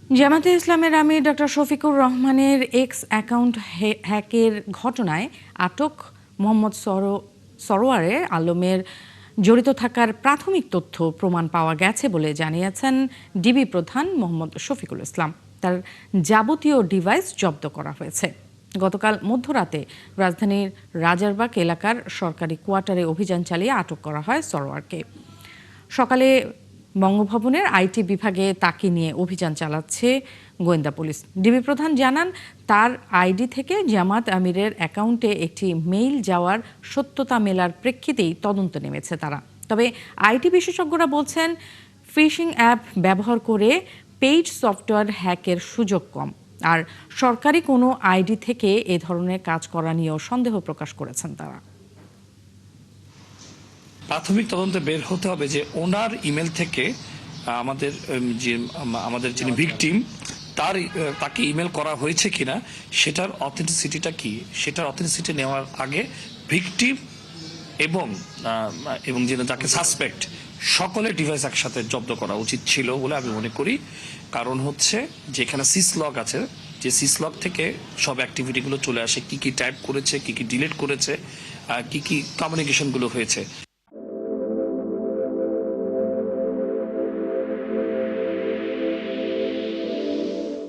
জামায়াতে ইসলামের আমির ডক্টর শফিকুর রহমানের x account হ্যাকের ঘটনায় আটক মোহাম্মদ সরোয়ারে আলমের জড়িত থাকার প্রাথমিক তথ্য প্রমাণ পাওয়া গেছে বলে জানিয়েছেন ডিবি প্রধান মোহাম্মদ শফিকুল ইসলাম। তার যাবতীয় ডিভাইস জব্দ করা হয়েছে। গতকাল মধ্যরাতে রাজধানীর রাজারবাগ এলাকার সরকারি কোয়ার্টারে অভিযান চালিয়ে আটক করা হয় সরোয়ারকে। সকালে বঙ্গভবনের আইটি বিভাগে তাকে নিয়ে অভিযান চালাচ্ছে গোয়েন্দা পুলিশ। ডিবি প্রধান জানান, তার আইডি থেকে জামাত আমিরের অ্যাকাউন্টে একটি মেইল যাওয়ার সত্যতা মেলার প্রেক্ষিতেই তদন্ত নেমেছে তারা। তবে আইটি বিশেষজ্ঞরা বলছেন, ফিশিং অ্যাপ ব্যবহার করে পেইড সফটওয়্যার হ্যাকের সুযোগ কম। আর সরকারি কোনো আইডি থেকে এ ধরনের কাজ করা নিয়েও সন্দেহ প্রকাশ করেছেন তারা। প্রাথমিক তদন্তে বের হতে হবে যে ওনার ইমেল থেকে আমাদের যিনি ভিকটিম তাকে ইমেল করা হয়েছে কিনা, সেটার অথেন্টিসিটিটা কি, সেটার অথেন্টিসিটি নেওয়ার আগে ভিকটিম এবং যিনি যাকে সাসপেক্ট সকলের ডিভাইস একসাথে জব্দ করা উচিত ছিল বলে আমি মনে করি। কারণ হচ্ছে যেখানে সিসলগ আছে, যে সিসলগ থেকে সব অ্যাক্টিভিটিগুলো চলে আসে, কি কি টাইপ করেছে, কি কি ডিলিট করেছে, কি কি কমিউনিকেশনগুলো হয়েছে।